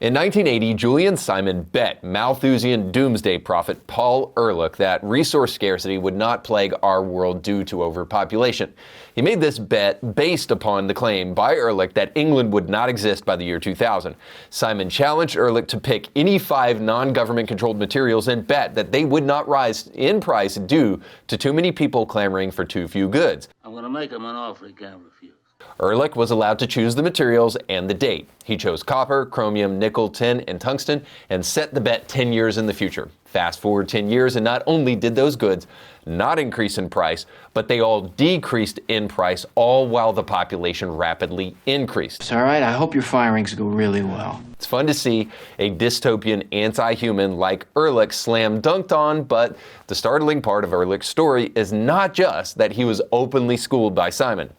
In 1980, Julian Simon bet Malthusian doomsday prophet Paul Ehrlich that resource scarcity would not plague our world due to overpopulation. He made this bet based upon the claim by Ehrlich that England would not exist by the year 2000. Simon challenged Ehrlich to pick any 5 non-government controlled materials and bet that they would not rise in price due to too many people clamoring for too few goods. I'm going to make him an offer he can't refuse. Ehrlich was allowed to choose the materials and the date. He chose copper, chromium, nickel, tin, and tungsten, and set the bet 10 years in the future. Fast forward 10 years, and not only did those goods not increase in price, but they all decreased in price, all while the population rapidly increased. It's all right. I hope your firings go really well. It's fun to see a dystopian anti-human like Ehrlich slam dunked on, but the startling part of Ehrlich's story is not just that he was openly schooled by Simon,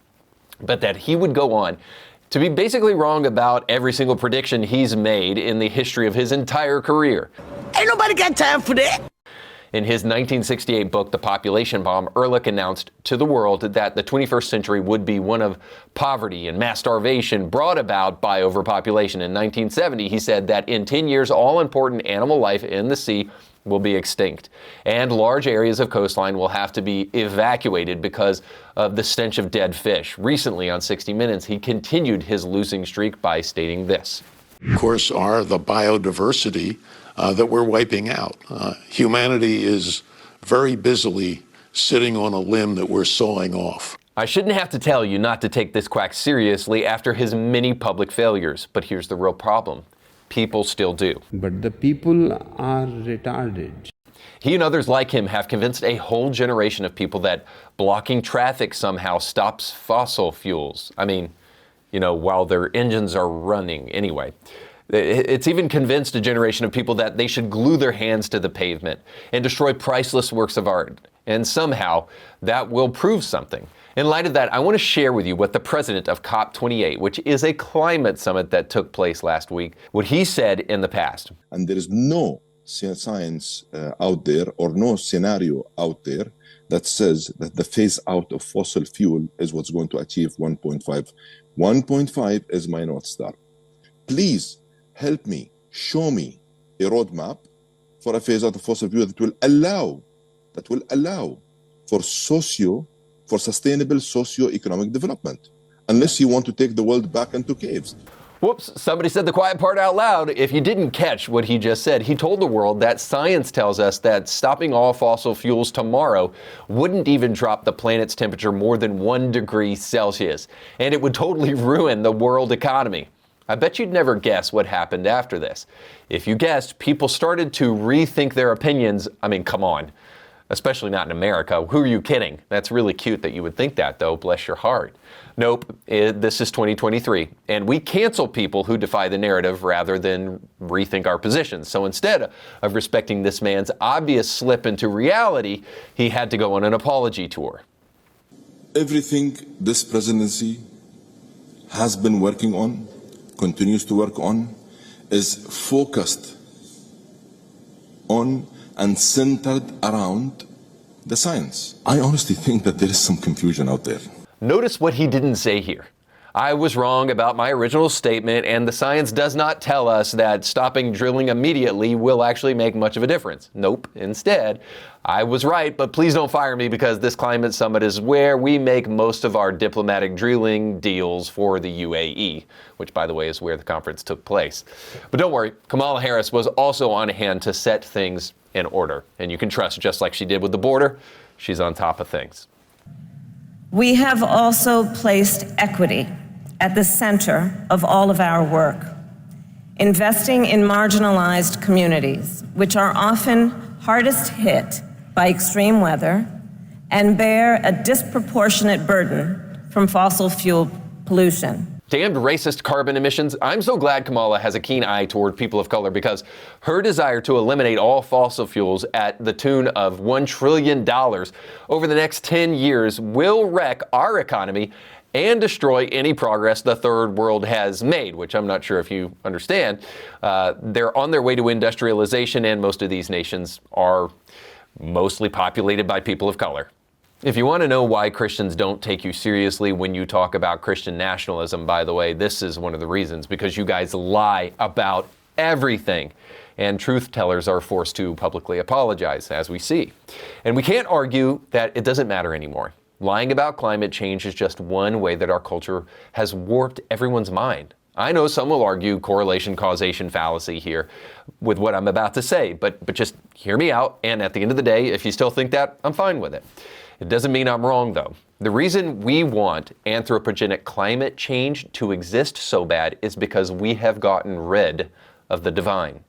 but that he would go on to be basically wrong about every single prediction he's made in the history of his entire career. Ain't nobody got time for that. In his 1968 book, The Population Bomb, Ehrlich announced to the world that the 21st century would be one of poverty and mass starvation brought about by overpopulation. In 1970, he said that in 10 years, all important animal life in the sea will be extinct, and large areas of coastline will have to be evacuated because of the stench of dead fish. Recently, on 60 Minutes, he continued his losing streak by stating this. Of course, are the biodiversity that we're wiping out. Humanity is very busily sitting on a limb that we're sawing off. I shouldn't have to tell you not to take this quack seriously after his many public failures, but here's the real problem. People still do. But the people are retarded. He and others like him have convinced a whole generation of people that blocking traffic somehow stops fossil fuels. I mean, while their engines are running anyway. It's even convinced a generation of people that they should glue their hands to the pavement and destroy priceless works of art. And somehow that will prove something. In light of that, I want to share with you what the president of COP28, which is a climate summit that took place last week, what he said in the past. And there is no science out there or no scenario out there that says that the phase out of fossil fuel is what's going to achieve 1.5. 1.5 is my North Star. Please help me, show me a roadmap for a phase out of fossil fuel that will allow for sustainable socio-economic development, unless you want to take the world back into caves. Whoops, somebody said the quiet part out loud. If you didn't catch what he just said, he told the world that science tells us that stopping all fossil fuels tomorrow wouldn't even drop the planet's temperature more than 1 degree Celsius, and it would totally ruin the world economy. I bet you'd never guess what happened after this. If you guessed, people started to rethink their opinions. I mean, come on. Especially not in America. Who are you kidding? That's really cute that you would think that, though. Bless your heart. Nope, this is 2023, and we cancel people who defy the narrative rather than rethink our positions. So instead of respecting this man's obvious slip into reality, he had to go on an apology tour. Everything this presidency has been working on, continues to work on, is focused on and centered around the science. I honestly think that there is some confusion out there. Notice what he didn't say here. I was wrong about my original statement, and the science does not tell us that stopping drilling immediately will actually make much of a difference. Nope. Instead, I was right, but please don't fire me because this climate summit is where we make most of our diplomatic drilling deals for the UAE, which, by the way, is where the conference took place. But don't worry, Kamala Harris was also on hand to set things in order, and you can trust, just like she did with the border, she's on top of things. We have also placed equity at the center of all of our work, investing in marginalized communities, which are often hardest hit by extreme weather and bear a disproportionate burden from fossil fuel pollution. Damned racist carbon emissions. I'm so glad Kamala has a keen eye toward people of color because her desire to eliminate all fossil fuels at the tune of $1 trillion over the next 10 years will wreck our economy and destroy any progress the third world has made, which I'm not sure if you understand. They're on their way to industrialization, and most of these nations are mostly populated by people of color. If you want to know why Christians don't take you seriously when you talk about Christian nationalism, by the way, this is one of the reasons, because you guys lie about everything. And truth tellers are forced to publicly apologize, as we see. And we can't argue that it doesn't matter anymore. Lying about climate change is just one way that our culture has warped everyone's mind. I know some will argue correlation causation fallacy here with what I'm about to say, but just hear me out. And at the end of the day, if you still think that, I'm fine with it. It doesn't mean I'm wrong, though. The reason we want anthropogenic climate change to exist so bad is because we have gotten rid of the divine.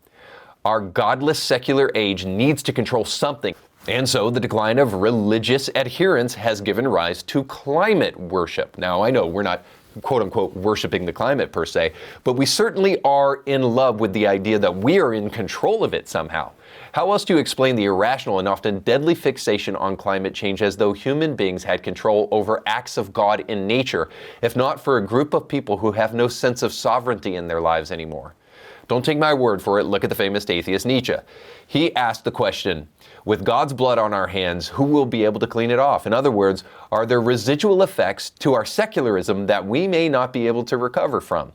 Our godless secular age needs to control something. And so the decline of religious adherence has given rise to climate worship. Now, I know we're not quote unquote worshiping the climate per se, but we certainly are in love with the idea that we are in control of it somehow. How else do you explain the irrational and often deadly fixation on climate change as though human beings had control over acts of God in nature, if not for a group of people who have no sense of sovereignty in their lives anymore? Don't take my word for it. Look at the famous atheist Nietzsche. He asked the question, with God's blood on our hands, who will be able to clean it off? In other words, are there residual effects to our secularism that we may not be able to recover from?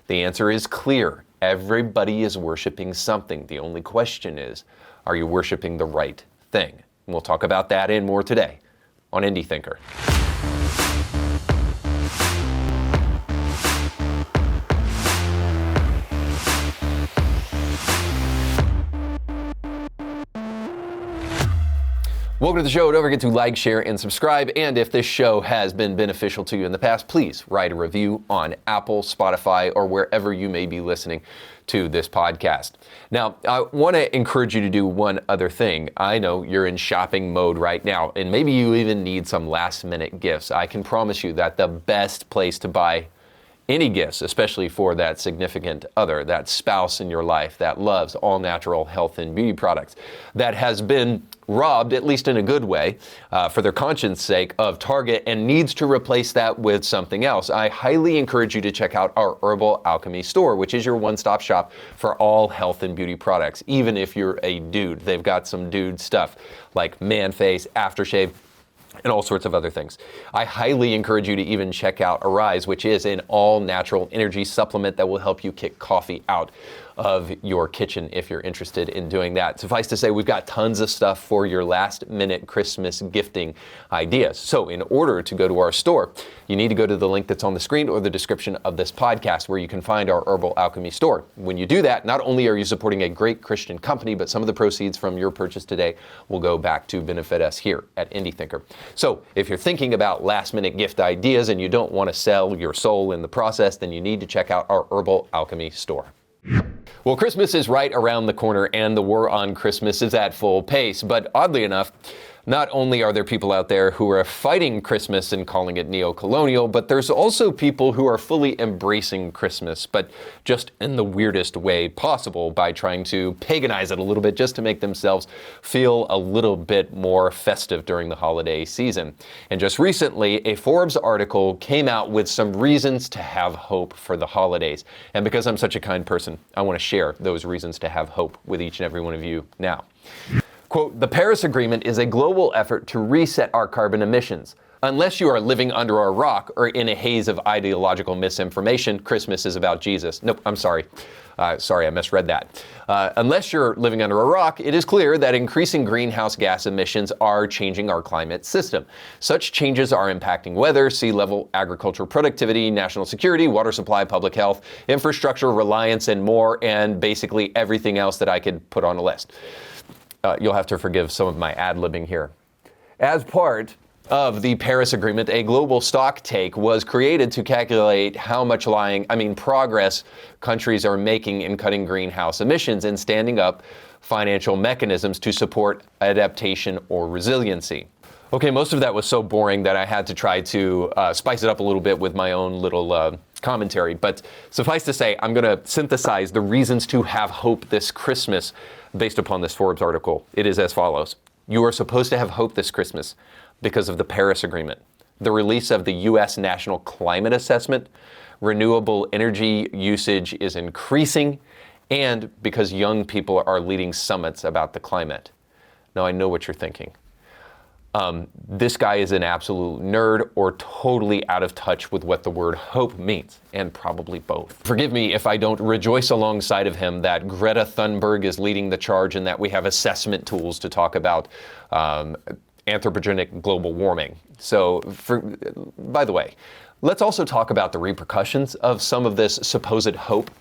The answer is clear. Everybody is worshiping something. The only question is, are you worshiping the right thing? And we'll talk about that and more today on Indie Thinker. Welcome to the show. Don't forget to like, share, and subscribe. And if this show has been beneficial to you in the past, please write a review on Apple, Spotify, or wherever you may be listening to this podcast. Now, I want to encourage you to do one other thing. I know you're in shopping mode right now, and maybe you even need some last-minute gifts. I can promise you that the best place to buy any gifts, especially for that significant other, that spouse in your life that loves all natural health and beauty products, that has been robbed, at least in a good way, for their conscience sake, of Target and needs to replace that with something else. I highly encourage you to check out our Herbal Alchemy store, which is your one-stop shop for all health and beauty products. Even if you're a dude, they've got some dude stuff like Man Face, aftershave, and all sorts of other things. I highly encourage you to even check out Arise, which is an all-natural energy supplement that will help you kick coffee out of your kitchen if you're interested in doing that. Suffice to say, we've got tons of stuff for your last-minute Christmas gifting ideas. So in order to go to our store, you need to go to the link that's on the screen or the description of this podcast where you can find our Herbal Alchemy store. When you do that, not only are you supporting a great Christian company, but some of the proceeds from your purchase today will go back to benefit us here at Indie Thinker. So if you're thinking about last-minute gift ideas and you don't want to sell your soul in the process, then you need to check out our Herbal Alchemy store. Well, Christmas is right around the corner and the war on Christmas is at full pace. But oddly enough, not only are there people out there who are fighting Christmas and calling it neo-colonial, but there's also people who are fully embracing Christmas, but just in the weirdest way possible by trying to paganize it a little bit just to make themselves feel a little bit more festive during the holiday season. And just recently, a Forbes article came out with some reasons to have hope for the holidays. And because I'm such a kind person, I want to share those reasons to have hope with each and every one of you now. Quote, the Paris Agreement is a global effort to reset our carbon emissions. Unless you are living under a rock or in a haze of ideological misinformation, Christmas is about Jesus. Nope, I'm sorry. Sorry, I misread that. Unless you're living under a rock, it is clear that increasing greenhouse gas emissions are changing our climate system. Such changes are impacting weather, sea level, agricultural productivity, national security, water supply, public health, infrastructure, reliance, and more, and basically everything else that I could put on a list. You'll have to forgive some of my ad-libbing here. As part of the Paris Agreement, a global stock take was created to calculate how much progress countries are making in cutting greenhouse emissions and standing up financial mechanisms to support adaptation or resiliency. Okay, most of that was so boring that I had to try to spice it up a little bit with my own little commentary. But suffice to say, I'm going to synthesize the reasons to have hope this Christmas based upon this Forbes article. It is as follows. You are supposed to have hope this Christmas because of the Paris Agreement, the release of the U.S. National Climate Assessment, renewable energy usage is increasing, and because young people are leading summits about the climate. Now, I know what you're thinking. This guy is an absolute nerd or totally out of touch with what the word hope means, and probably both. Forgive me if I don't rejoice alongside of him that Greta Thunberg is leading the charge and that we have assessment tools to talk about anthropogenic global warming. So, by the way, let's also talk about the repercussions of some of this supposed hope.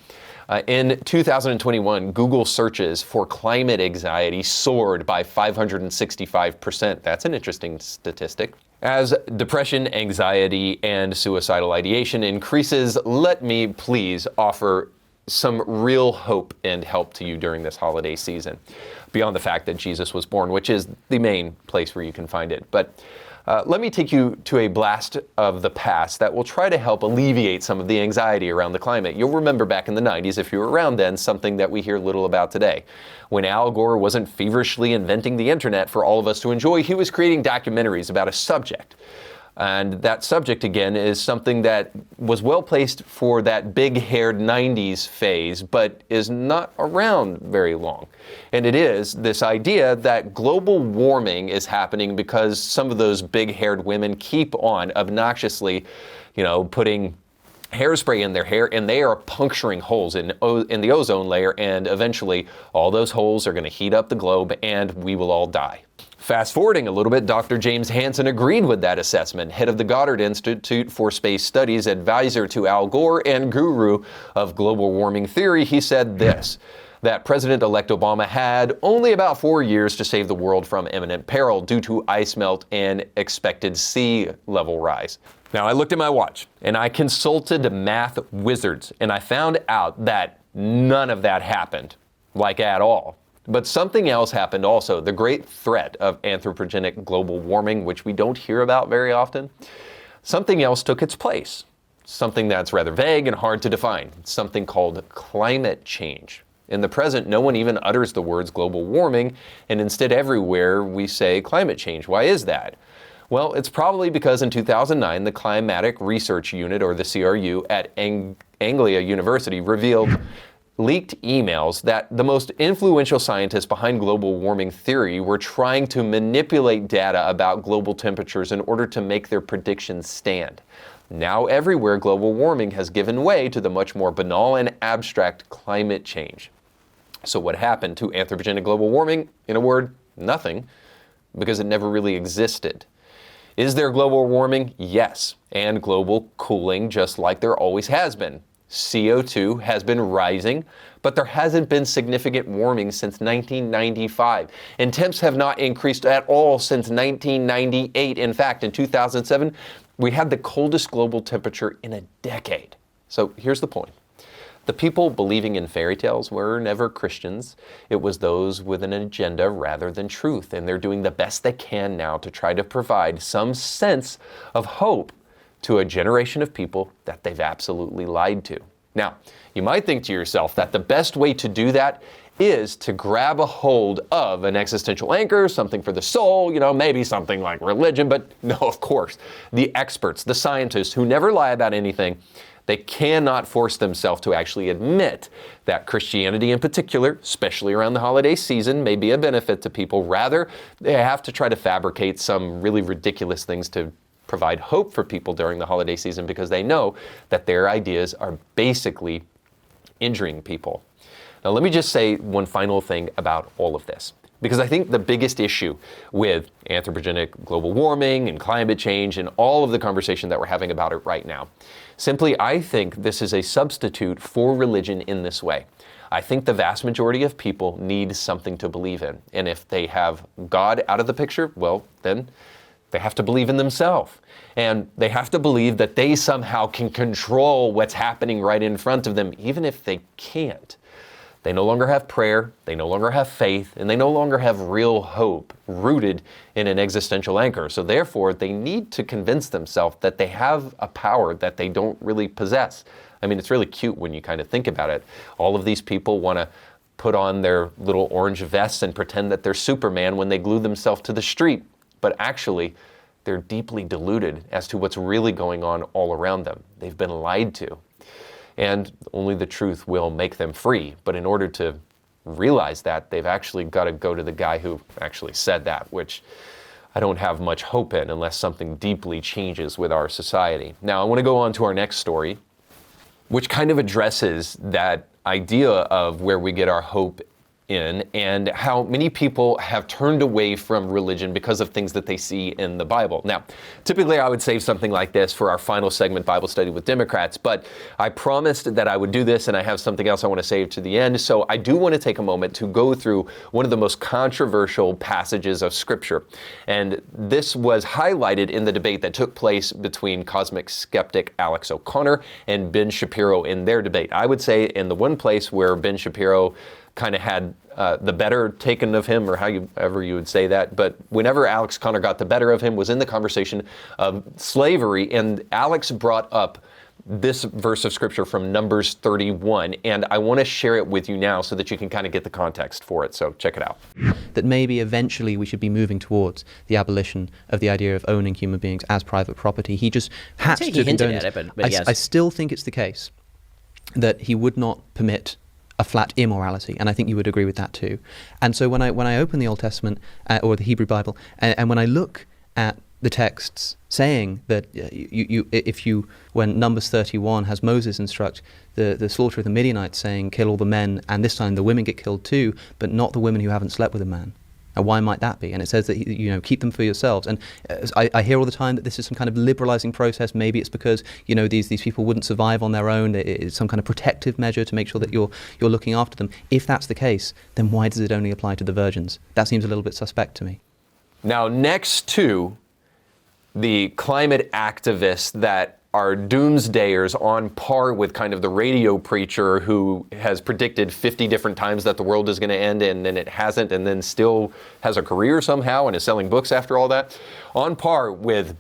In 2021, Google searches for climate anxiety soared by 565%. That's an interesting statistic. As depression, anxiety, and suicidal ideation increases, let me please offer some real hope and help to you during this holiday season, beyond the fact that Jesus was born, which is the main place where you can find it. But let me take you to a blast of the past that will try to help alleviate some of the anxiety around the climate. You'll remember back in the 90s, if you were around then, something that we hear little about today. When Al Gore wasn't feverishly inventing the internet for all of us to enjoy, he was creating documentaries about a subject. And that subject, again, is something that was well placed for that big-haired 90s phase, but is not around very long. And it is this idea that global warming is happening because some of those big-haired women keep on obnoxiously, putting hairspray in their hair, and they are puncturing holes in the ozone layer, and eventually all those holes are going to heat up the globe, and we will all die. Fast forwarding a little bit, Dr. James Hansen agreed with that assessment, head of the Goddard Institute for Space Studies, advisor to Al Gore, and guru of global warming theory. He said this, that President-elect Obama had only about 4 years to save the world from imminent peril due to ice melt and expected sea level rise. Now, I looked at my watch, and I consulted math wizards, and I found out that none of that happened, like at all. But something else happened also, the great threat of anthropogenic global warming, which we don't hear about very often. Something else took its place, something that's rather vague and hard to define, something called climate change. In the present, no one even utters the words global warming, and instead everywhere we say climate change. Why is that? Well, it's probably because in 2009, the Climatic Research Unit, or the CRU, at Anglia University revealed leaked emails that the most influential scientists behind global warming theory were trying to manipulate data about global temperatures in order to make their predictions stand. Now everywhere, global warming has given way to the much more banal and abstract climate change. So what happened to anthropogenic global warming? In a word, nothing, because it never really existed. Is there global warming? Yes, and global cooling, just like there always has been. CO2 has been rising, but there hasn't been significant warming since 1995. And temps have not increased at all since 1998. In fact, in 2007, we had the coldest global temperature in a decade. So here's the point. The people believing in fairy tales were never Christians. It was those with an agenda rather than truth. And they're doing the best they can now to try to provide some sense of hope to a generation of people that they've absolutely lied to. Now, you might think to yourself that the best way to do that is to grab a hold of an existential anchor, something for the soul, maybe something like religion, but no, of course. The experts, the scientists who never lie about anything, they cannot force themselves to actually admit that Christianity in particular, especially around the holiday season, may be a benefit to people. Rather, they have to try to fabricate some really ridiculous things to provide hope for people during the holiday season because they know that their ideas are basically injuring people. Now, let me just say one final thing about all of this, because I think the biggest issue with anthropogenic global warming and climate change and all of the conversation that we're having about it right now, simply, I think this is a substitute for religion in this way. I think the vast majority of people need something to believe in. And if they have God out of the picture, well, then they have to believe in themselves. And they have to believe that they somehow can control what's happening right in front of them, even if they can't. They no longer have prayer, they no longer have faith, and they no longer have real hope rooted in an existential anchor. So therefore, they need to convince themselves that they have a power that they don't really possess. I mean, it's really cute when you kind of think about it. All of these people want to put on their little orange vests and pretend that they're Superman when they glue themselves to the street. But actually, they're deeply deluded as to what's really going on all around them. They've been lied to. And only the truth will make them free. But in order to realize that, they've actually got to go to the guy who actually said that, which I don't have much hope in unless something deeply changes with our society. Now, I want to go on to our next story, which kind of addresses that idea of where we get our hope in and how many people have turned away from religion because of things that they see in the Bible. Now, typically I would save something like this for our final segment, Bible Study with Democrats, but I promised that I would do this and I have something else I want to save to the end. So I do want to take a moment to go through one of the most controversial passages of Scripture. And this was highlighted in the debate that took place between cosmic skeptic Alex O'Connor and Ben Shapiro in their debate. I would say in the one place where Ben Shapiro kind of had the better taken of him, or however you would say that. But whenever Alex Connor got the better of him was in the conversation of slavery. And Alex brought up this verse of Scripture from Numbers 31. And I want to share it with you now so that you can kind of get the context for it. So check it out. That maybe eventually we should be moving towards the abolition of the idea of owning human beings as private property. He just has to hinted at it, but yes. I still think it's the case that he would not permit a flat immorality, and I think you would agree with that too. And so when I open the Old Testament or the Hebrew Bible, and when I look at the texts saying that when Numbers 31 has Moses instruct the slaughter of the Midianites, saying kill all the men, and this time the women get killed too, but not the women who haven't slept with a man. And why might that be? And it says that, keep them for yourselves. And I hear all the time that this is some kind of liberalizing process. Maybe it's because, these people wouldn't survive on their own. It's some kind of protective measure to make sure that you're looking after them. If that's the case, then why does it only apply to the virgins? That seems a little bit suspect to me. Now, next to the climate activists that are doomsdayers on par with kind of the radio preacher who has predicted 50 different times that the world is going to end and then it hasn't, and then still has a career somehow and is selling books after all that. On par with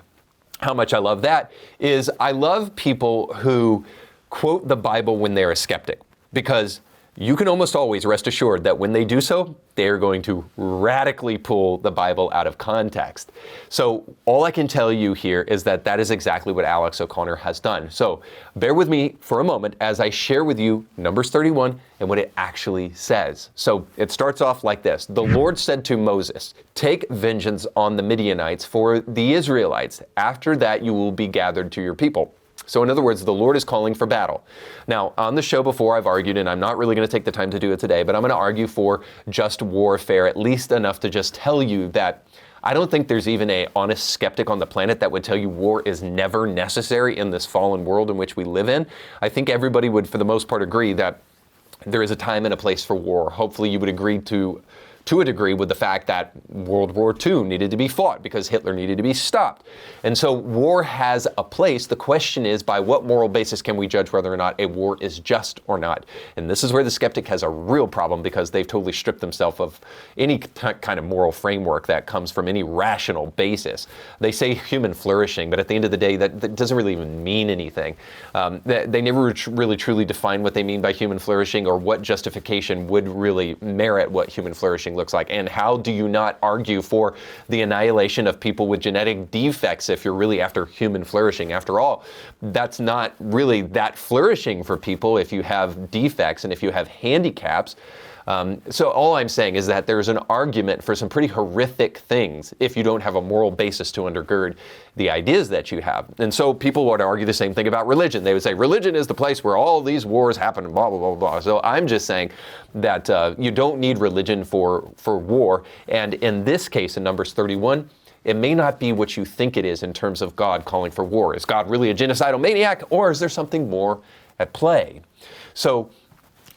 how much I love that is I love people who quote the Bible when they're a skeptic, because you can almost always rest assured that when they do so, they're going to radically pull the Bible out of context. So all I can tell you here is that that is exactly what Alex O'Connor has done. So bear with me for a moment as I share with you Numbers 31 and what it actually says. So it starts off like this. The Lord said to Moses, "Take vengeance on the Midianites for the Israelites. After that you will be gathered to your people." So in other words, the Lord is calling for battle. Now, on the show before, I've argued, and I'm not really going to take the time to do it today, but I'm going to argue for just warfare, at least enough to just tell you that I don't think there's even an honest skeptic on the planet that would tell you war is never necessary in this fallen world in which we live in. I think everybody would, for the most part, agree that there is a time and a place for war. Hopefully you would agree to a degree with the fact that World War II needed to be fought because Hitler needed to be stopped. And so war has a place. The question is, by what moral basis can we judge whether or not a war is just or not? And this is where the skeptic has a real problem, because they've totally stripped themselves of any kind of moral framework that comes from any rational basis. They say human flourishing, but at the end of the day, that doesn't really even mean anything. They never really truly define what they mean by human flourishing, or what justification would really merit what human flourishing looks like. And how do you not argue for the annihilation of people with genetic defects if you're really after human flourishing? After all, that's not really that flourishing for people if you have defects and if you have handicaps. So all I'm saying is that there's an argument for some pretty horrific things if you don't have a moral basis to undergird the ideas that you have. And so people would argue the same thing about religion. They would say religion is the place where all these wars happen, and blah, blah, blah, blah. So I'm just saying that you don't need religion for war. And in this case, in Numbers 31, it may not be what you think it is in terms of God calling for war. Is God really a genocidal maniac, or is there something more at play? So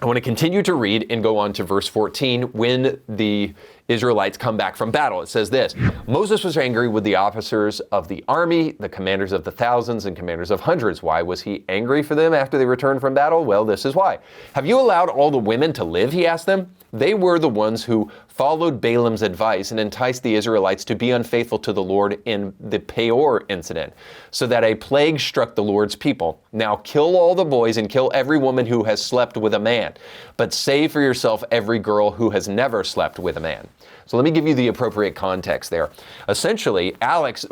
I want to continue to read and go on to verse 14 when the Israelites come back from battle. It says this: Moses was angry with the officers of the army, the commanders of the thousands and commanders of hundreds. Why was he angry for them after they returned from battle? Well, this is why. Have you allowed all the women to live? He asked them. They were the ones who followed Balaam's advice and enticed the Israelites to be unfaithful to the Lord in the Peor incident, so that a plague struck the Lord's people. Now kill all the boys and kill every woman who has slept with a man, but save for yourself every girl who has never slept with a man. So let me give you the appropriate context there. Essentially, Alex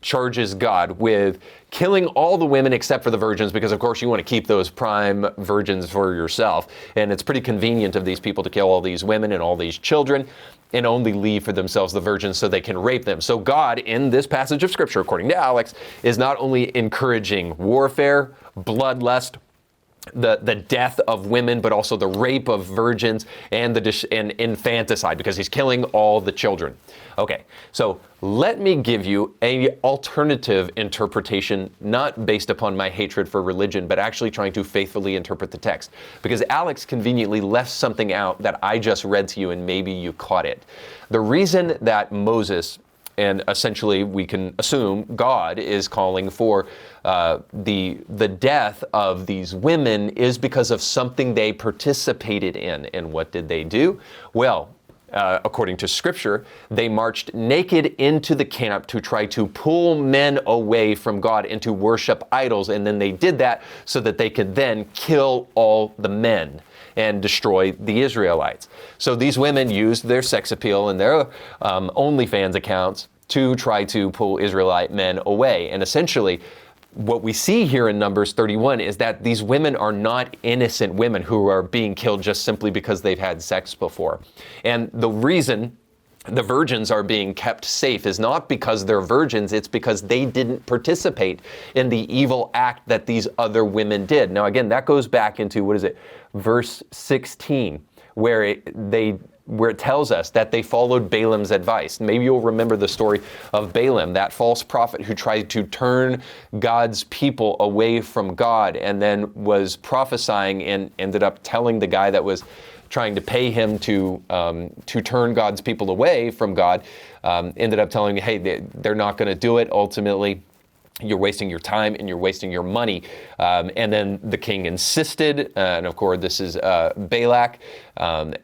charges God with killing all the women except for the virgins, because of course you want to keep those prime virgins for yourself. And it's pretty convenient of these people to kill all these women and all these children and only leave for themselves the virgins so they can rape them. So God, in this passage of scripture, according to Alex, is not only encouraging warfare, bloodlust, the death of women, but also the rape of virgins and and infanticide, because he's killing all the children. Okay, so let me give you an alternative interpretation, not based upon my hatred for religion, but actually trying to faithfully interpret the text. Because Alex conveniently left something out that I just read to you, and maybe you caught it. The reason that Moses, and essentially we can assume God, is calling for the death of these women is because of something they participated in. And what did they do? Well, according to scripture, they marched naked into the camp to try to pull men away from God and to worship idols. And then they did that so that they could then kill all the men and destroy the Israelites. So these women used their sex appeal and their OnlyFans accounts to try to pull Israelite men away. And essentially, what we see here in Numbers 31 is that these women are not innocent women who are being killed just simply because they've had sex before. And the reason the virgins are being kept safe is not because they're virgins, it's because they didn't participate in the evil act that these other women did. Now again, that goes back into, verse 16, where it tells us that they followed Balaam's advice. Maybe you'll remember the story of Balaam, that false prophet who tried to turn God's people away from God and then was prophesying and ended up telling the guy that was trying to pay him to turn God's people away from God, ended up telling him, hey, they're not going to do it. Ultimately, you're wasting your time and you're wasting your money. And then the king insisted, and of course this is Balak.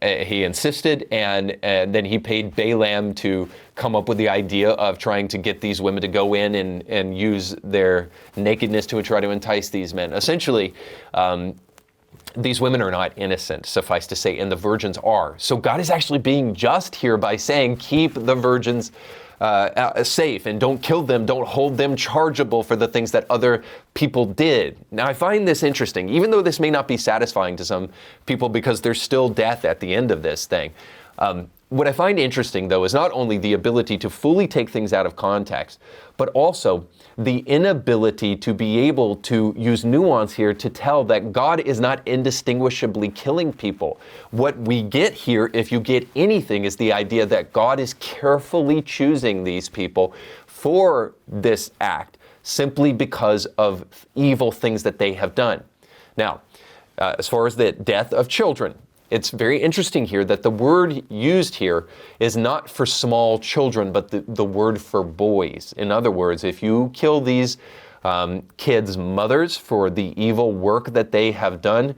He insisted, and then he paid Balaam to come up with the idea of trying to get these women to go in and use their nakedness to try to entice these men. Essentially, these women are not innocent, suffice to say, and the virgins are. So God is actually being just here by saying, keep the virgins safe and don't kill them, don't hold them chargeable for the things that other people did. Now, I find this interesting, even though this may not be satisfying to some people because there's still death at the end of this thing. What I find interesting, though, is not only the ability to fully take things out of context, but also the inability to be able to use nuance here to tell that God is not indistinguishably killing people. What we get here, if you get anything, is the idea that God is carefully choosing these people for this act simply because of evil things that they have done. Now, as far as the death of children, it's very interesting here that the word used here is not for small children, but the word for boys. In other words, if you kill these kids' mothers for the evil work that they have done,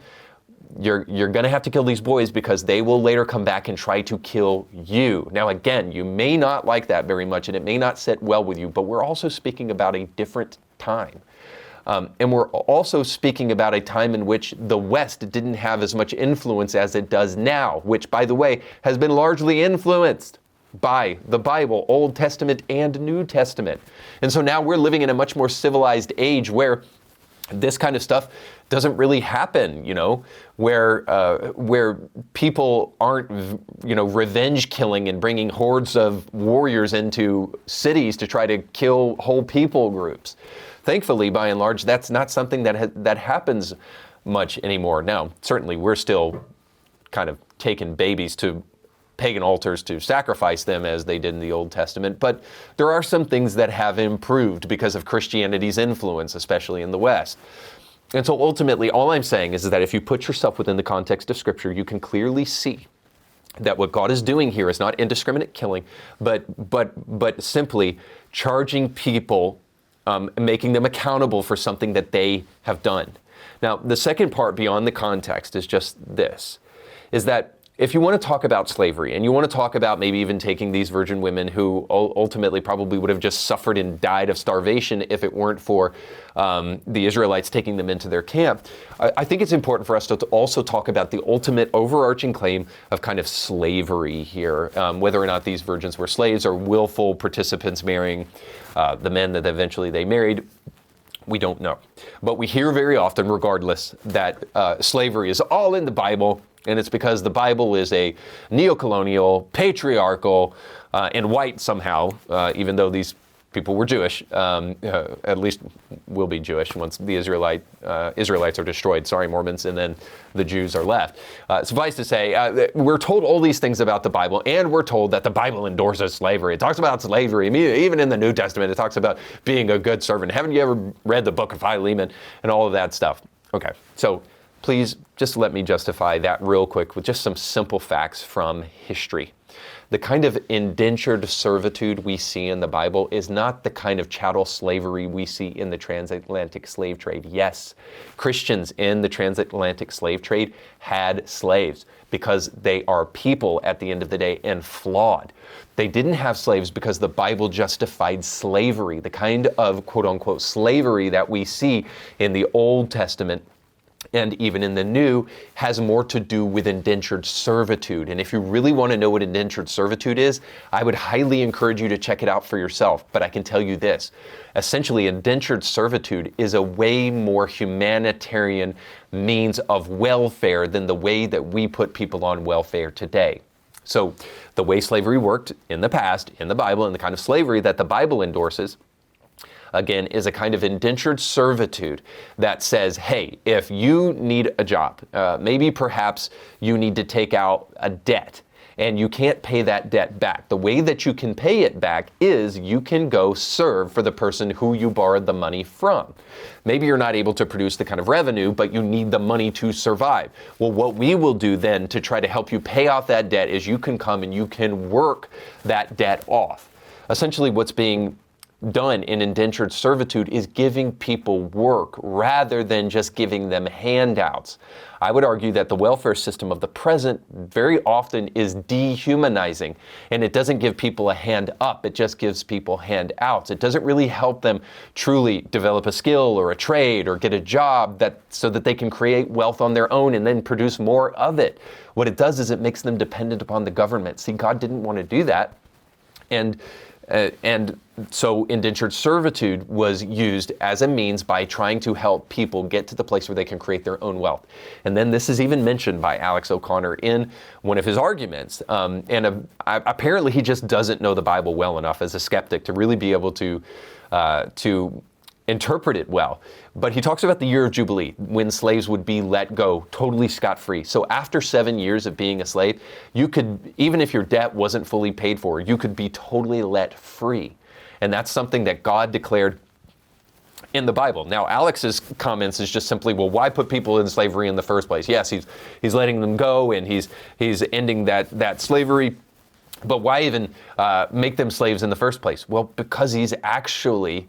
you're going to have to kill these boys because they will later come back and try to kill you. Now, again, you may not like that very much, and it may not sit well with you, but we're also speaking about a different time. And we're also speaking about a time in which the West didn't have as much influence as it does now, which, by the way, has been largely influenced by the Bible, Old Testament and New Testament. And so now we're living in a much more civilized age where this kind of stuff doesn't really happen, where people aren't, revenge killing and bringing hordes of warriors into cities to try to kill whole people groups. Thankfully, by and large, that's not something that happens much anymore. Now, certainly, we're still kind of taking babies to pagan altars to sacrifice them as they did in the Old Testament, but there are some things that have improved because of Christianity's influence, especially in the West. And so ultimately, all I'm saying is that if you put yourself within the context of Scripture, you can clearly see that what God is doing here is not indiscriminate killing, but simply charging people, making them accountable for something that they have done. Now, the second part beyond the context is just this, is that if you want to talk about slavery and you want to talk about maybe even taking these virgin women who ultimately probably would have just suffered and died of starvation if it weren't for the Israelites taking them into their camp, I think it's important for us to also talk about the ultimate overarching claim of kind of slavery here, whether or not these virgins were slaves or willful participants marrying the men that eventually they married. We don't know. But we hear very often, regardless, that slavery is all in the Bible, and it's because the Bible is a neocolonial, patriarchal, and white somehow, even though these people were Jewish, at least will be Jewish once the Israelites are destroyed. Sorry, Mormons, and then the Jews are left. Suffice to say, we're told all these things about the Bible, and we're told that the Bible endorses slavery. It talks about slavery. I mean, even in the New Testament, it talks about being a good servant. Haven't you ever read the book of Philemon and all of that stuff? Okay, so please just let me justify that real quick with just some simple facts from history. The kind of indentured servitude we see in the Bible is not the kind of chattel slavery we see in the transatlantic slave trade. Yes, Christians in the transatlantic slave trade had slaves because they are people at the end of the day and flawed. They didn't have slaves because the Bible justified slavery, the kind of quote-unquote slavery that we see in the Old Testament and even in the New, has more to do with indentured servitude. And if you really want to know what indentured servitude is, I would highly encourage you to check it out for yourself. But I can tell you this, essentially indentured servitude is a way more humanitarian means of welfare than the way that we put people on welfare today. So the way slavery worked in the past, in the Bible, and the kind of slavery that the Bible endorses, again, is a kind of indentured servitude that says, hey, if you need a job, maybe perhaps you need to take out a debt and you can't pay that debt back. The way that you can pay it back is you can go serve for the person who you borrowed the money from. Maybe you're not able to produce the kind of revenue, but you need the money to survive. Well, what we will do then to try to help you pay off that debt is you can come and you can work that debt off. Essentially, what's being done in indentured servitude is giving people work rather than just giving them handouts. I would argue that the welfare system of the present very often is dehumanizing, and it doesn't give people a hand up, it just gives people handouts. It doesn't really help them truly develop a skill or a trade or get a job so that they can create wealth on their own and then produce more of it. What it does is it makes them dependent upon the government. See, God didn't want to do that. And so indentured servitude was used as a means by trying to help people get to the place where they can create their own wealth. And then this is even mentioned by Alex O'Connor in one of his arguments. Apparently he just doesn't know the Bible well enough as a skeptic to really be able to interpret it well. But he talks about the year of Jubilee, when slaves would be let go totally scot-free. So after 7 years of being a slave, you could, even if your debt wasn't fully paid for, you could be totally let free. And that's something that God declared in the Bible. Now, Alex's comments is just simply, well, why put people in slavery in the first place? Yes, he's letting them go and he's ending that slavery. But why even make them slaves in the first place? Well, because he's actually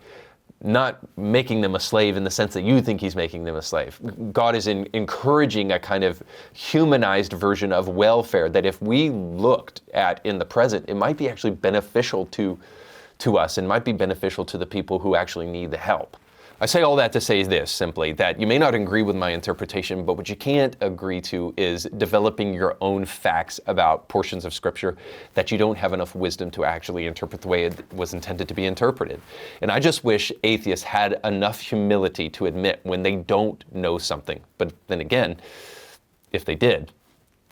not making them a slave in the sense that you think he's making them a slave. God is encouraging a kind of humanized version of welfare that if we looked at in the present, it might be actually beneficial to us and might be beneficial to the people who actually need the help. I say all that to say this simply, that you may not agree with my interpretation, but what you can't agree to is developing your own facts about portions of Scripture that you don't have enough wisdom to actually interpret the way it was intended to be interpreted. And I just wish atheists had enough humility to admit when they don't know something. But then again, if they did,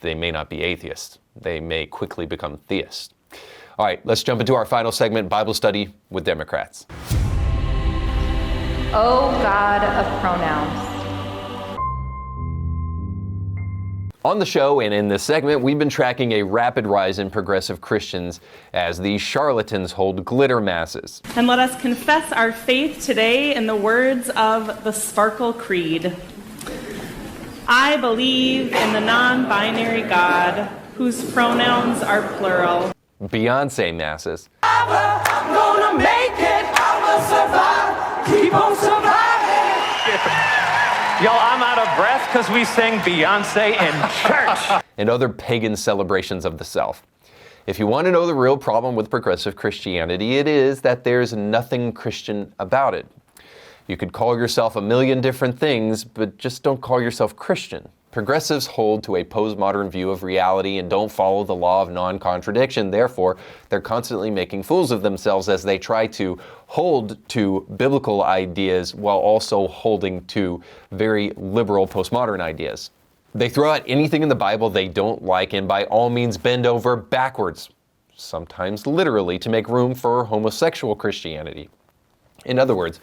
they may not be atheists. They may quickly become theists. All right, let's jump into our final segment, Bible Study with Democrats. Oh, God of pronouns. On the show and in this segment, we've been tracking a rapid rise in progressive Christians as these charlatans hold glitter masses. And let us confess our faith today in the words of the Sparkle Creed. I believe in the non-binary God, whose pronouns are plural. Beyonce masses. I'm gonna make it, I will survive, keep on surviving. Y'all, I'm out of breath because we sang Beyonce in church. And other pagan celebrations of the self. If you want to know the real problem with progressive Christianity, it is that there's nothing Christian about it. You could call yourself a million different things, but just don't call yourself Christian. Progressives hold to a postmodern view of reality and don't follow the law of non-contradiction. Therefore, they're constantly making fools of themselves as they try to hold to biblical ideas while also holding to very liberal postmodern ideas. They throw out anything in the Bible they don't like and by all means bend over backwards, sometimes literally, to make room for homosexual Christianity. In other words,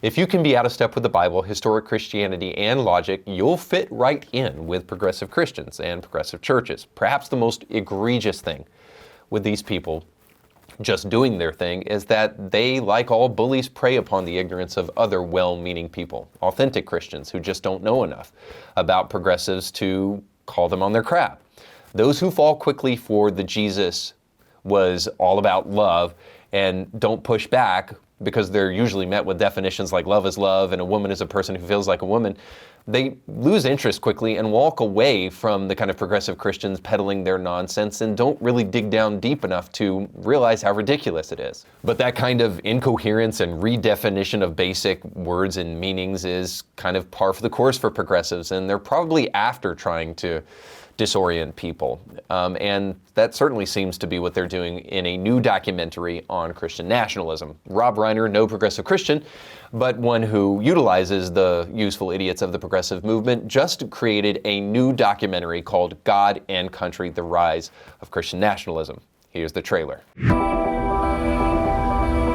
if you can be out of step with the Bible, historic Christianity, and logic, you'll fit right in with progressive Christians and progressive churches. Perhaps the most egregious thing with these people just doing their thing is that they, like all bullies, prey upon the ignorance of other well-meaning people, authentic Christians who just don't know enough about progressives to call them on their crap. Those who fall quickly for the Jesus was all about love and don't push back because they're usually met with definitions like love is love and a woman is a person who feels like a woman, they lose interest quickly and walk away from the kind of progressive Christians peddling their nonsense and don't really dig down deep enough to realize how ridiculous it is. But that kind of incoherence and redefinition of basic words and meanings is kind of par for the course for progressives, and they're probably after trying to disorient people. And that certainly seems to be what they're doing in a new documentary on Christian nationalism. Rob Reiner, no progressive Christian, but one who utilizes the useful idiots of the progressive movement, just created a new documentary called God and Country, The Rise of Christian Nationalism. Here's the trailer.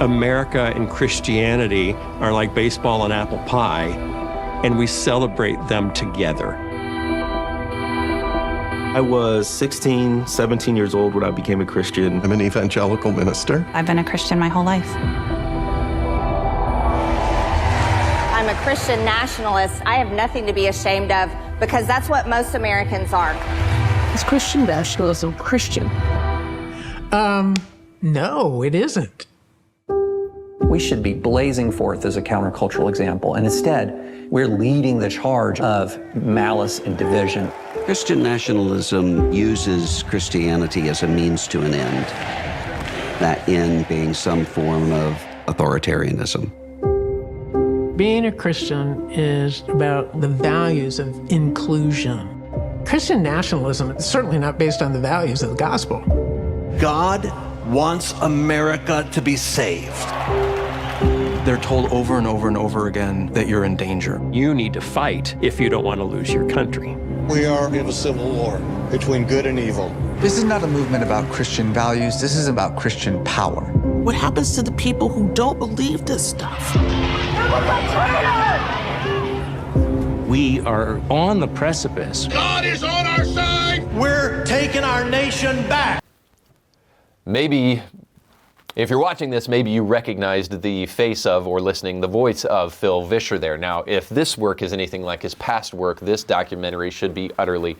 America and Christianity are like baseball and apple pie, and we celebrate them together. I was 16, 17 years old when I became a Christian. I'm an evangelical minister. I've been a Christian my whole life. I'm a Christian nationalist. I have nothing to be ashamed of because that's what most Americans are. Is Christian nationalism Christian? No, it isn't. We should be blazing forth as a countercultural example, and instead, we're leading the charge of malice and division. Christian nationalism uses Christianity as a means to an end, that end being some form of authoritarianism. Being a Christian is about the values of inclusion. Christian nationalism is certainly not based on the values of the gospel. God wants America to be saved. They're told over and over and over again that you're in danger. You need to fight if you don't want to lose your country. We are in a civil war between good and evil. This is not a movement about Christian values. This is about Christian power. What happens to the people who don't believe this stuff? We are on the precipice. God is on our side. We're taking our nation back. Maybe, if you're watching this, maybe you recognized the face of, or listening, the voice of Phil Vischer there. Now, if this work is anything like his past work, this documentary should be utterly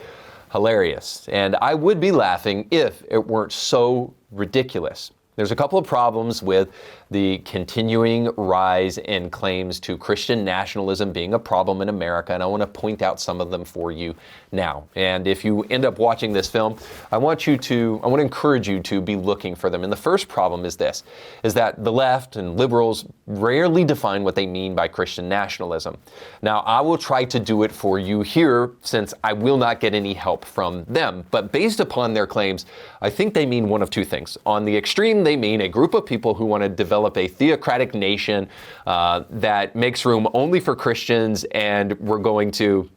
hilarious. And I would be laughing if it weren't so ridiculous. There's a couple of problems with the continuing rise in claims to Christian nationalism being a problem in America, and I want to point out some of them for you now. And if you end up watching this film, I want to encourage you to be looking for them. And the first problem is this, is that the left and liberals rarely define what they mean by Christian nationalism. Now, I will try to do it for you here, since I will not get any help from them. But based upon their claims, I think they mean one of two things. On the extreme, they mean a group of people who want to develop a theocratic nation that makes room only for Christians, and we're going to,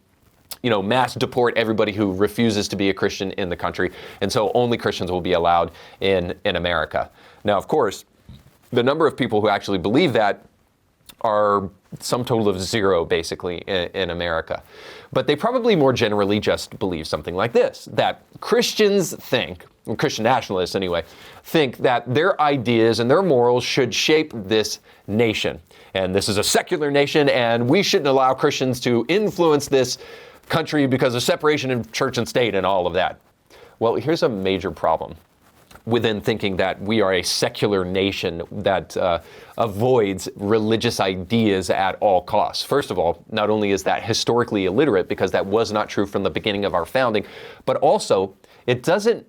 mass deport everybody who refuses to be a Christian in the country, and so only Christians will be allowed in America. Now, of course, the number of people who actually believe that are sum total of zero, basically, in America. But they probably more generally just believe something like this, that Christians think, or Christian nationalists anyway, think that their ideas and their morals should shape this nation. And this is a secular nation, and we shouldn't allow Christians to influence this country because of separation of church and state and all of that. Well, here's a major problem. within thinking that we are a secular nation that avoids religious ideas at all costs. First of all, not only is that historically illiterate, because that was not true from the beginning of our founding, but also it doesn't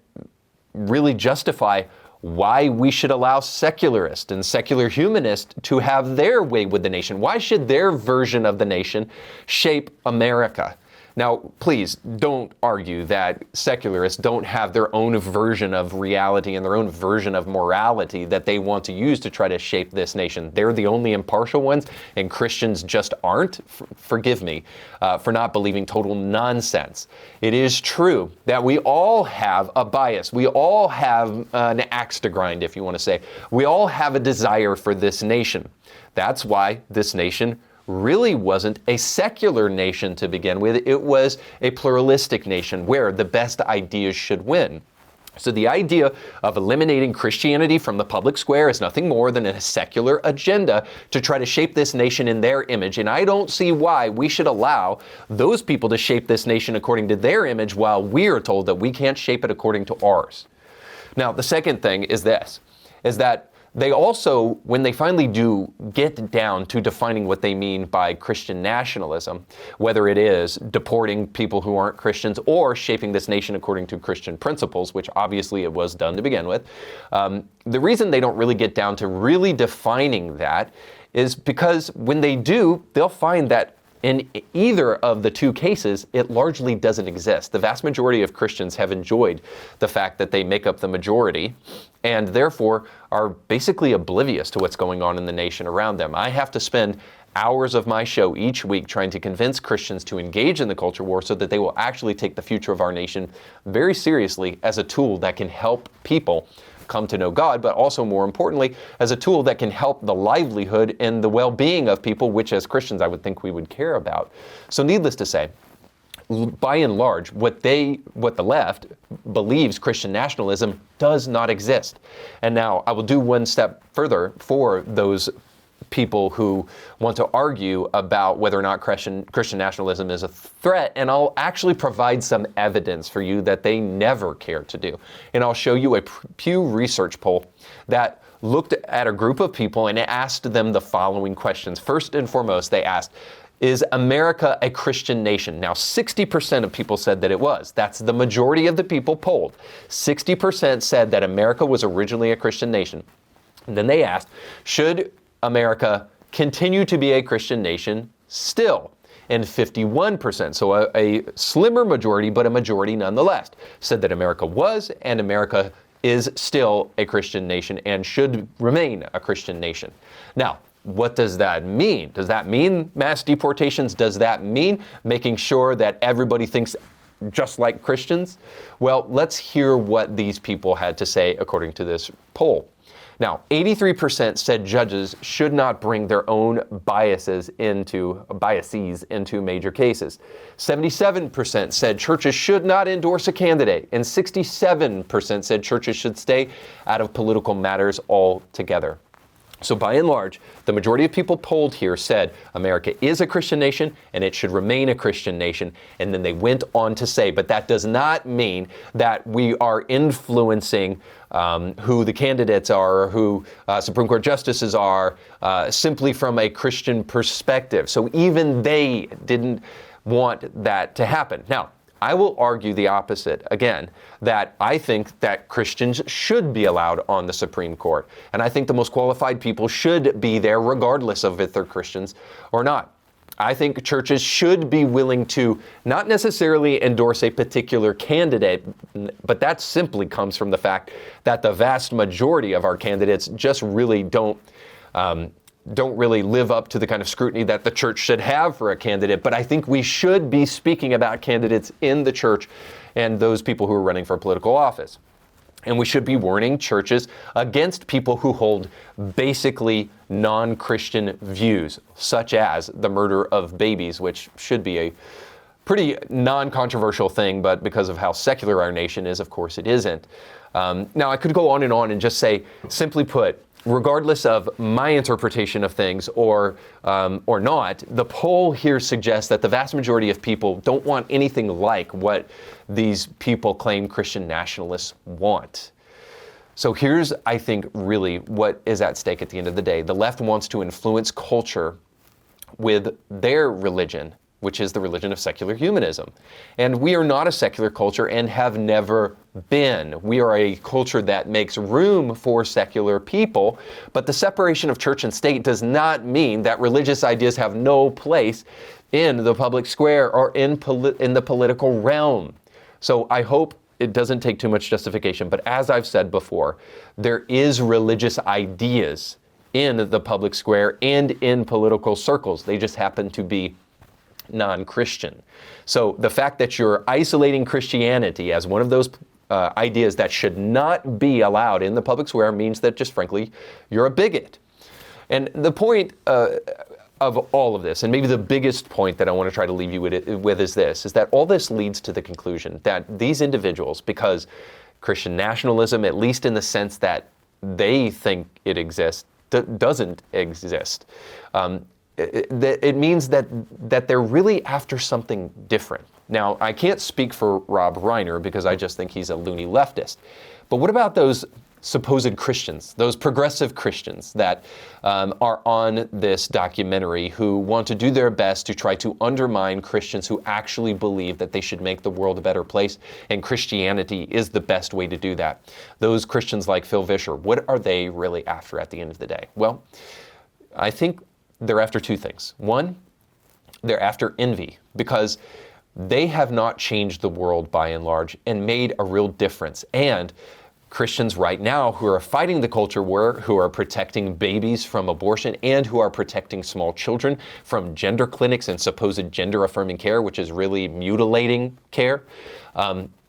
really justify why we should allow secularists and secular humanists to have their way with the nation. Why should their version of the nation shape America? Now, please don't argue that secularists don't have their own version of reality and their own version of morality that they want to use to try to shape this nation. They're the only impartial ones, and Christians just aren't. Forgive me for not believing total nonsense. It is true that we all have a bias. We all have an axe to grind, if you want to say. We all have a desire for this nation. That's why this nation really wasn't a secular nation to begin with. It was a pluralistic nation where the best ideas should win. So the idea of eliminating Christianity from the public square is nothing more than a secular agenda to try to shape this nation in their image. And I don't see why we should allow those people to shape this nation according to their image while we are told that we can't shape it according to ours. Now, the second thing is this, is that they also, when they finally do get down to defining what they mean by Christian nationalism, whether it is deporting people who aren't Christians or shaping this nation according to Christian principles, which obviously it was done to begin with, the reason they don't really get down to really defining that is because when they do, they'll find that in either of the two cases, it largely doesn't exist. The vast majority of Christians have enjoyed the fact that they make up the majority and therefore are basically oblivious to what's going on in the nation around them. I have to spend hours of my show each week trying to convince Christians to engage in the culture war so that they will actually take the future of our nation very seriously as a tool that can help people come to know God, but also more importantly, as a tool that can help the livelihood and the well-being of people, which as Christians I would think we would care about. So needless to say, by and large, what the left believes Christian nationalism does not exist. And now I will do one step further for those people who want to argue about whether or not Christian nationalism is a threat, and I'll actually provide some evidence for you that they never care to do. And I'll show you a Pew Research poll that looked at a group of people and asked them the following questions. First and foremost, they asked, is America a Christian nation? Now, 60% of people said that it was. That's the majority of the people polled. 60% said that America was originally a Christian nation. And then they asked, should America continue to be a Christian nation still? And 51%, so a slimmer majority, but a majority nonetheless, said that America was and America is still a Christian nation and should remain a Christian nation. Now, what does that mean? Does that mean mass deportations? Does that mean making sure that everybody thinks just like Christians? Well, let's hear what these people had to say according to this poll. Now, 83% said judges should not bring their own biases into major cases. 77% said churches should not endorse a candidate, and 67% said churches should stay out of political matters altogether. So by and large, the majority of people polled here said America is a Christian nation and it should remain a Christian nation. And then they went on to say, but that does not mean that we are influencing who the candidates are or who Supreme Court justices are simply from a Christian perspective. So even they didn't want that to happen. Now, I will argue the opposite again, that I think that Christians should be allowed on the Supreme Court. And I think the most qualified people should be there regardless of if they're Christians or not. I think churches should be willing to not necessarily endorse a particular candidate, but that simply comes from the fact that the vast majority of our candidates just really don't really live up to the kind of scrutiny that the church should have for a candidate. But I think we should be speaking about candidates in the church and those people who are running for political office. And we should be warning churches against people who hold basically non-Christian views, such as the murder of babies, which should be a pretty non-controversial thing, but because of how secular our nation is, of course it isn't. Now, I could go on and just say, simply put, regardless of my interpretation of things or not, the poll here suggests that the vast majority of people don't want anything like what these people claim Christian nationalists want. So here's, I think, really what is at stake at the end of the day. The left wants to influence culture with their religion, which is the religion of secular humanism. And we are not a secular culture and have never been. We are a culture that makes room for secular people, but the separation of church and state does not mean that religious ideas have no place in the public square or in the political realm. So I hope it doesn't take too much justification, but as I've said before, there is religious ideas in the public square and in political circles. They just happen to be non-Christian. So the fact that you're isolating Christianity as one of those ideas that should not be allowed in the public square means that just frankly, you're a bigot. And the point of all of this, and maybe the biggest point that I want to try to leave you with is this, is that all this leads to the conclusion that these individuals, because Christian nationalism, at least in the sense that they think it exists, doesn't exist. It means that they're really after something different. Now, I can't speak for Rob Reiner because I just think he's a loony leftist. But what about those supposed Christians, those progressive Christians that are on this documentary who want to do their best to try to undermine Christians who actually believe that they should make the world a better place and Christianity is the best way to do that? Those Christians like Phil Vischer, what are they really after at the end of the day? Well, I think they're after two things. One, they're after envy because they have not changed the world by and large and made a real difference. And Christians right now who are fighting the culture war, who are protecting babies from abortion and who are protecting small children from gender clinics and supposed gender-affirming care, which is really mutilating care,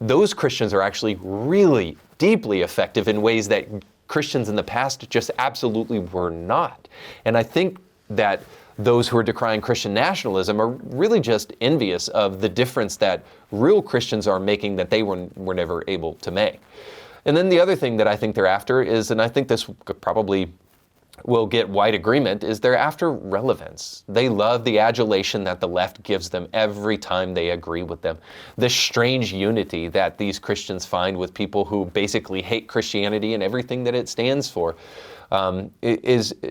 those Christians are actually really deeply effective in ways that Christians in the past just absolutely were not. And I think that those who are decrying Christian nationalism are really just envious of the difference that real Christians are making that they were never able to make. And then the other thing that I think they're after is, and I think this probably will get wide agreement, is they're after relevance. They love the adulation that the left gives them every time they agree with them. This strange unity that these Christians find with people who basically hate Christianity and everything that it stands for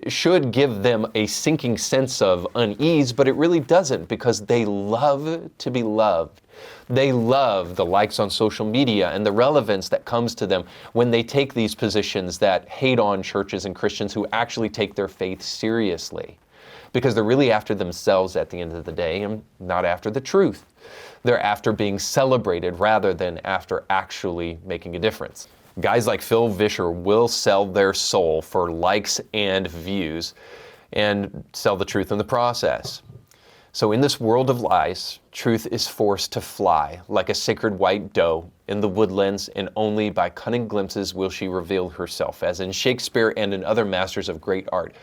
should give them a sinking sense of unease, but it really doesn't because they love to be loved. They love the likes on social media and the relevance that comes to them when they take these positions that hate on churches and Christians who actually take their faith seriously. Because they're really after themselves at the end of the day and not after the truth. They're after being celebrated rather than after actually making a difference. Guys like Phil Vischer will sell their soul for likes and views and sell the truth in the process. So in this world of lies, truth is forced to fly like a sacred white doe in the woodlands, and only by cunning glimpses will she reveal herself, as in Shakespeare and in other masters of great art,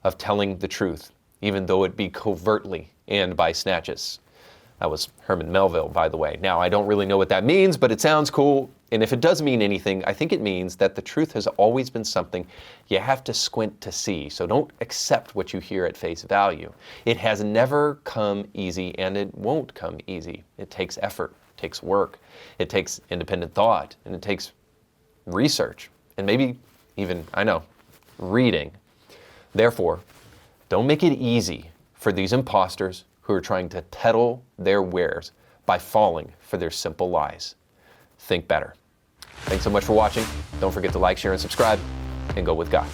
of telling the truth, even though it be covertly and by snatches. That was Herman Melville, by the way. Now, I don't really know what that means, but it sounds cool. And if it does mean anything, I think it means that the truth has always been something you have to squint to see. So don't accept what you hear at face value. It has never come easy, and it won't come easy. It takes effort, it takes work, it takes independent thought, and it takes research, and maybe even, reading. Therefore, don't make it easy for these imposters who are trying to peddle their wares by falling for their simple lies. Think better. Thanks so much for watching. Don't forget to like, share, and subscribe, and go with God.